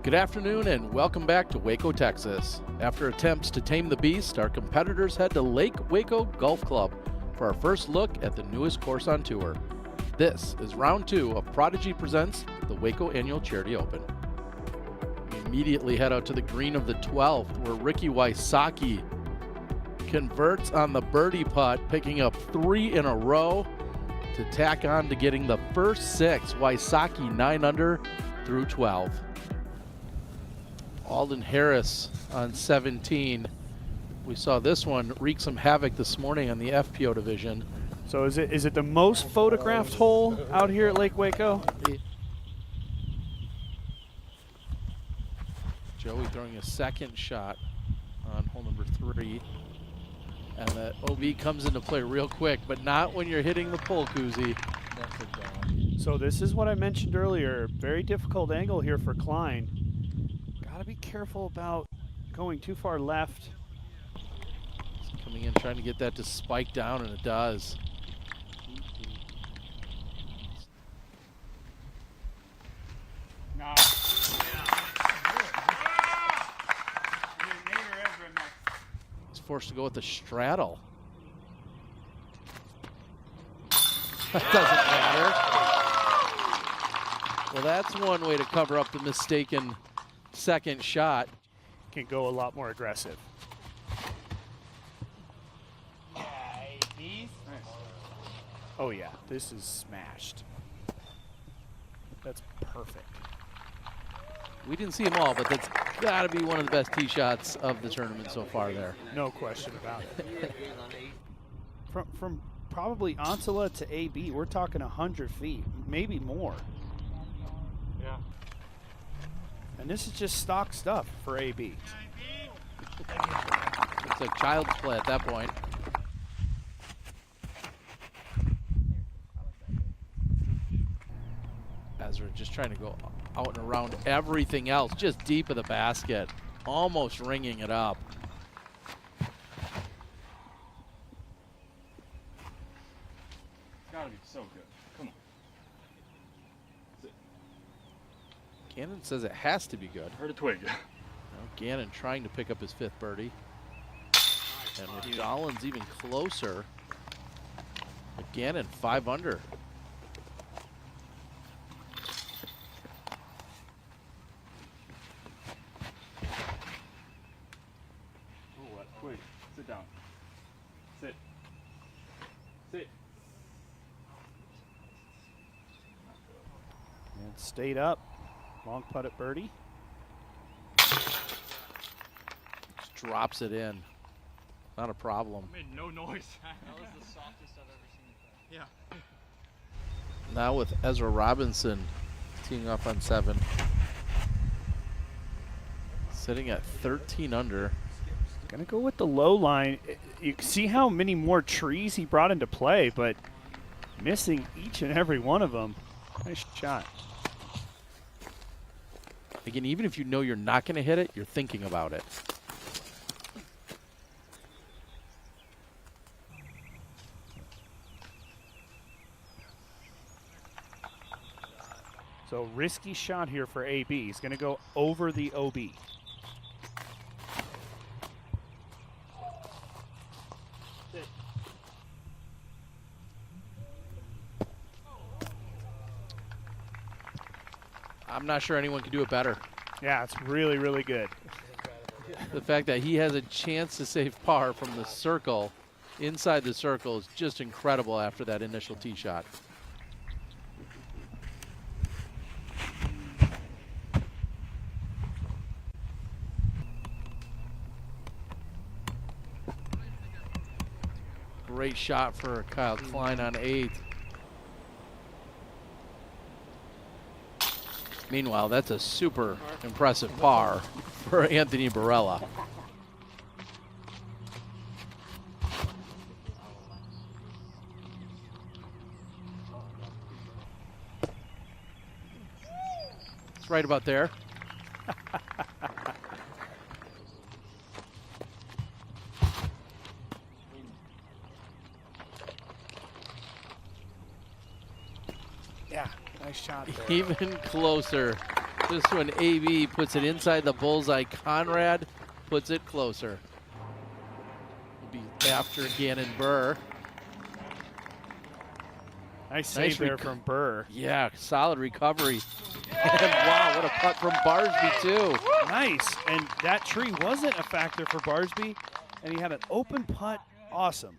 Good afternoon and welcome back to Waco, Texas. After attempts to tame the beast, our competitors head to Lake Waco Golf Club for our first look at the newest course on tour. This is round 2 of Prodigy Presents the Waco Annual Charity Open. We immediately head out to the green of the 12th where Ricky Wysocki converts on the birdie putt, picking up 3 in a row to tack on to getting the first 6. Wysocki 9 under through 12. Alden Harris on 17. We saw this one wreak some havoc this morning on the FPO division. So is it the most photographed hole out here at Lake Waco? Joey throwing a second shot on hole number 3. And that OB comes into play real quick, but not when you're hitting the pole, Kuzi. So this is what I mentioned earlier. Very difficult angle here for Klein. Got to be careful about going too far left. He's coming in trying to get that to spike down, and it does. No. He's forced to go with the straddle. That doesn't matter. Well, that's one way to cover up the mistaken second shot. Can go a lot more aggressive. Oh yeah, this is smashed. That's perfect. We didn't see them all, but that's got to be one of the best tee shots of the tournament so far there. No question about it. From probably Onsala to AB, we're talking 100 feet, maybe more. Yeah. And this is just stock stuff for AB. It's like child's play at that point. Ezra just trying to go out and around everything else, just deep of the basket, almost ringing it up. It's gotta be so good. Come on. Gannon says it has to be good. Heard a twig. Now Gannon trying to pick up his 5th birdie. And with Dollins even closer. But Gannon 5 under. Oh, what? Twig. Sit down. Sit. Sit. And stayed up. Long putt at birdie. Just drops it in. Not a problem. Made no noise. That was the softest I've ever seen it. Yeah. Now with Ezra Robinson teeing off on 7. Sitting at 13 under. Gonna go with the low line. You can see how many more trees he brought into play, but missing each and every one of them. Nice shot. Again, even if you know you're not going to hit it, you're thinking about it. So risky shot here for AB. He's gonna go over the OB. I'm not sure anyone can do it better. Yeah, it's really, really good. The fact that he has a chance to save par from the circle, inside the circle, is just incredible after that initial tee shot. Great shot for Kyle Klein on 8. Meanwhile, that's a super impressive par for Anthony Barella. It's right about there. Yeah, nice shot there. Even closer This one, AB puts it inside the bullseye. Conrad puts it closer. Will be after Gannon Burr. Nice save there from Burr. Yeah, solid recovery. And wow, what a putt from Barsby, too. Nice. And that tree wasn't a factor for Barsby, and he had an open putt. Awesome.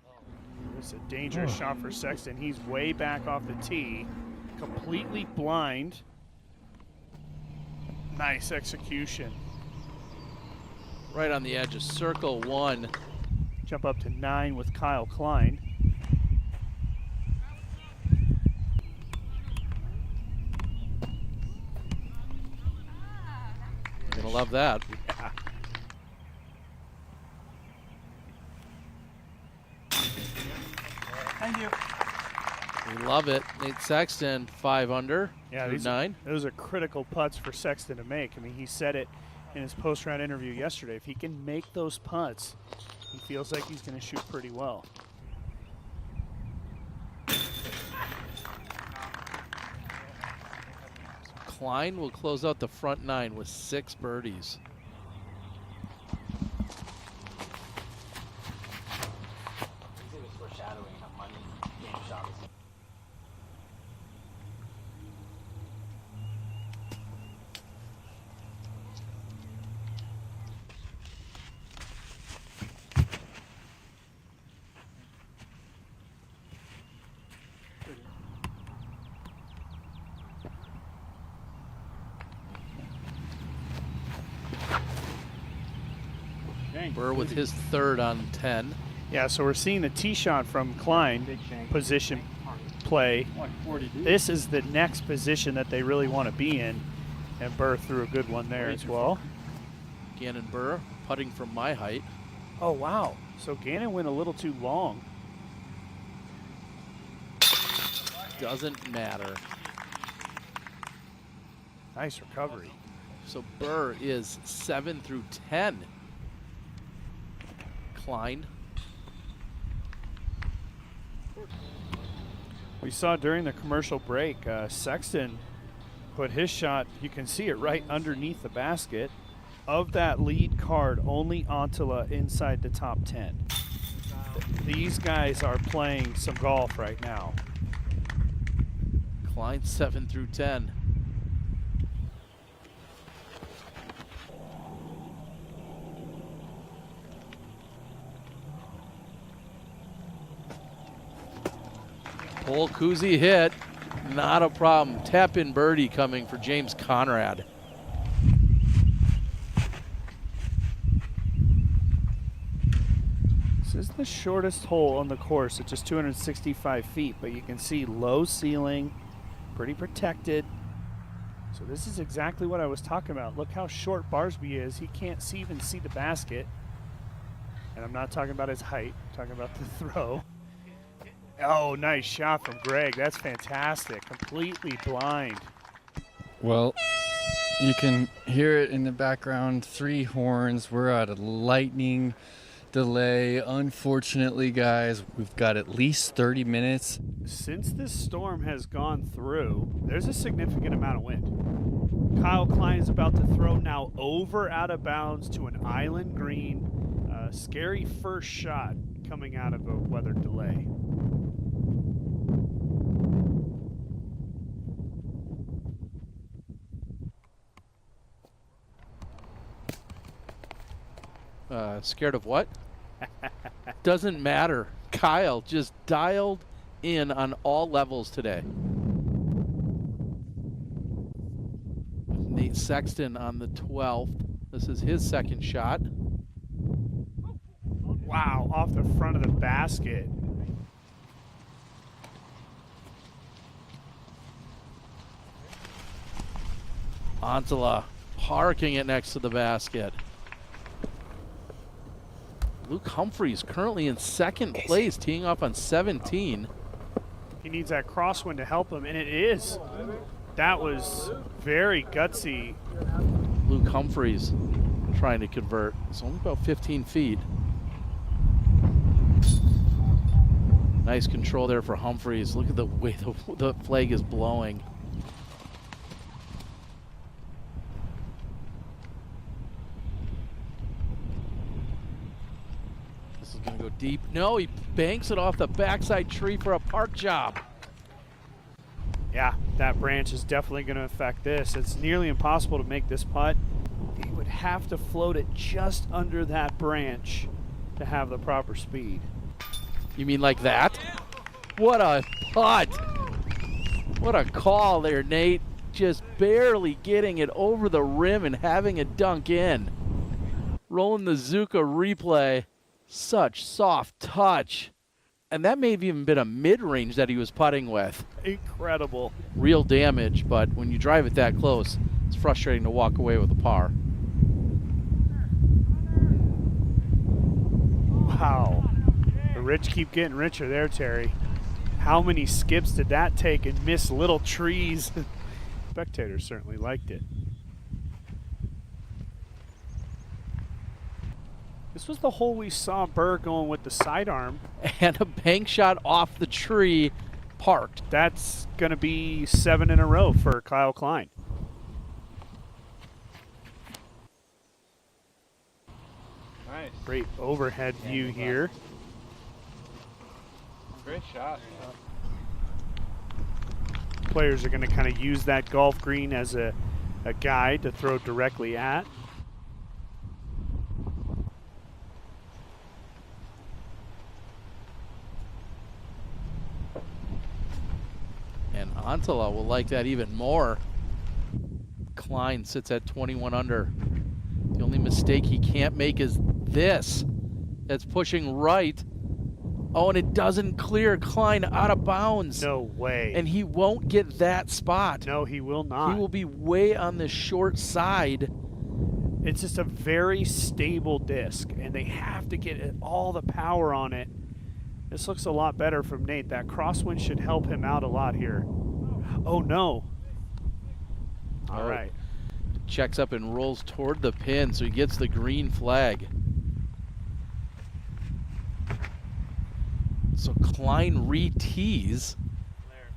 It was a dangerous shot for Sexton. He's way back off the tee, completely blind. Nice execution. Right on the edge of circle 1. Jump up to 9 with Kyle Klein. You're gonna love that. Yeah. Thank you. We love it. Nate Sexton, 5 under. Yeah, through 9. Those are critical putts for Sexton to make. I mean, he said it in his post-round interview yesterday. If he can make those putts, he feels like he's going to shoot pretty well. Klein will close out the front 9 with 6 birdies. Burr with his 3rd on 10. Yeah, so we're seeing the tee shot from Klein, position play. This is the next position that they really want to be in, and Burr threw a good one there as well. Gannon Burr putting from my height. Oh, wow. So Gannon went a little too long. Doesn't matter. Nice recovery. So Burr is 7 through 10. Klein. We saw during the commercial break, Sexton put his shot, you can see it right underneath the basket. Of that lead card, only Antila inside the top 10. These guys are playing some golf right now. Klein 7 through 10. Pole koozie hit, not a problem. Tap in birdie coming for James Conrad. This is the shortest hole on the course. It's just 265 feet, but you can see low ceiling, pretty protected. So this is exactly what I was talking about. Look how short Barsby is. He can't even see the basket. And I'm not talking about his height. I'm talking about the throw. Oh, nice shot from Greg. That's fantastic. Completely blind. Well, you can hear it in the background. 3 horns. We're at a lightning delay. Unfortunately, guys, we've got at least 30 minutes. Since this storm has gone through, there's a significant amount of wind. Kyle Klein is about to throw now over out of bounds to an island green. Scary first shot coming out of a weather delay. Scared of what? Doesn't matter. Kyle just dialed in on all levels today. Nate Sexton on the 12th. This is his 2nd shot. Wow, off the front of the basket. Antila parking it next to the basket. Luke Humphreys currently in 2nd place, teeing off on 17. He needs that crosswind to help him, and it is. That was very gutsy. Luke Humphreys trying to convert. It's only about 15 feet. Nice control there for Humphreys. Look at the way the flag is blowing. This is going to go deep. No, he banks it off the backside tree for a park job. Yeah, that branch is definitely going to affect this. It's nearly impossible to make this putt. He would have to float it just under that branch to have the proper speed. You mean like that? What a putt. What a call there, Nate. Just barely getting it over the rim and having it dunk in. Rolling the Zuka replay. Such soft touch. And that may have even been a mid-range that he was putting with. Incredible. Real damage, but when you drive it that close, it's frustrating to walk away with a par. Wow. The rich keep getting richer there, Terry. How many skips did that take and miss little trees? Spectators certainly liked it. This was the hole we saw Burr going with the sidearm. And a bank shot off the tree, parked. That's going to be 7 in a row for Kyle Klein. Nice. Great overhead view here. Great shot. Players are going to kind of use that golf green as a guide to throw directly at. And Antala will like that even more. Klein sits at 21 under. The only mistake he can't make is this. That's pushing right. Oh, and it doesn't clear Klein out of bounds. No way. And he won't get that spot. No, he will not. He will be way on the short side. It's just a very stable disc, and they have to get all the power on it. This looks a lot better from Nate. That crosswind should help him out a lot here. Oh, no. All right. Checks up and rolls toward the pin, so he gets the green flag. So Klein re-tees.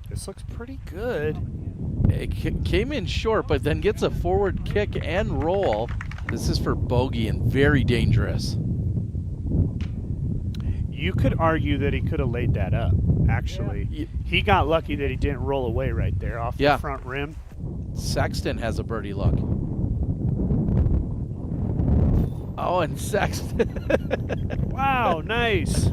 This looks pretty good. It came in short, but then gets a forward kick and roll. This is for bogey and very dangerous. You could argue that he could have laid that up, actually. Yeah. He got lucky that he didn't roll away right there off the front rim. Sexton has a birdie look. Oh, and Sexton. Wow, nice.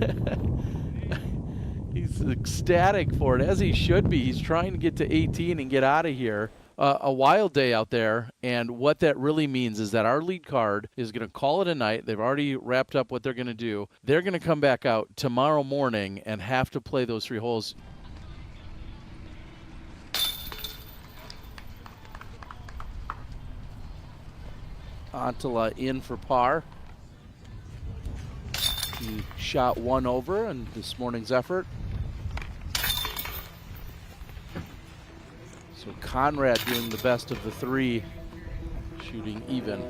He's ecstatic for it, as he should be. He's trying to get to 18 and get out of here. A wild day out there, and what that really means is that our lead card is going to call it a night. They've already wrapped up what they're going to do. They're going to come back out tomorrow morning and have to play those 3 holes. Antala in for par. He shot 1 over in this morning's effort. So Conrad doing the best of the 3, shooting even.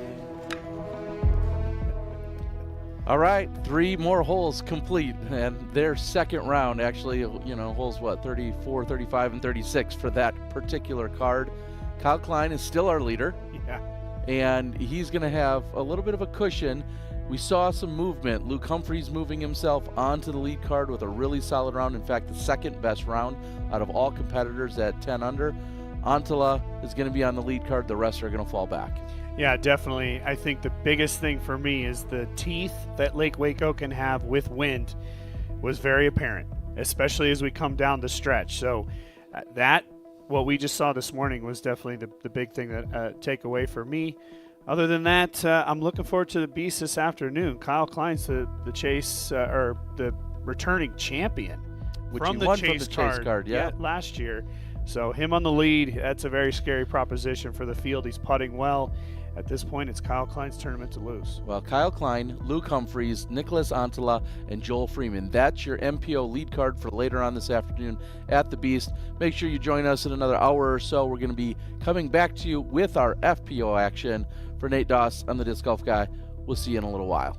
All right, 3 more holes complete, and their second round actually, you know, holes what, 34, 35, and 36 for that particular card. Kyle Klein is still our leader. Yeah. And he's going to have a little bit of a cushion. We saw some movement. Luke Humphreys moving himself onto the lead card with a really solid round. In fact, the second best round out of all competitors at 10 under. Antala is going to be on the lead card. The rest are going to fall back. Yeah, definitely. I think the biggest thing for me is the teeth that Lake Waco can have with wind was very apparent, especially as we come down the stretch. So what we just saw this morning was definitely the big thing that take away for me. Other than that, I'm looking forward to the Beast this afternoon. Kyle Klein's the Chase or the returning champion Which from he the won Chase from the Chase card, yeah. last year. So him on the lead, that's a very scary proposition for the field. He's putting well. At this point, it's Kyle Klein's tournament to lose. Well, Kyle Klein, Luke Humphreys, Nicholas Antala, and Joel Freeman. That's your MPO lead card for later on this afternoon at the Beast. Make sure you join us in another hour or so. We're going to be coming back to you with our FPO action. For Nate Doss, I'm the Disc Golf Guy. We'll see you in a little while.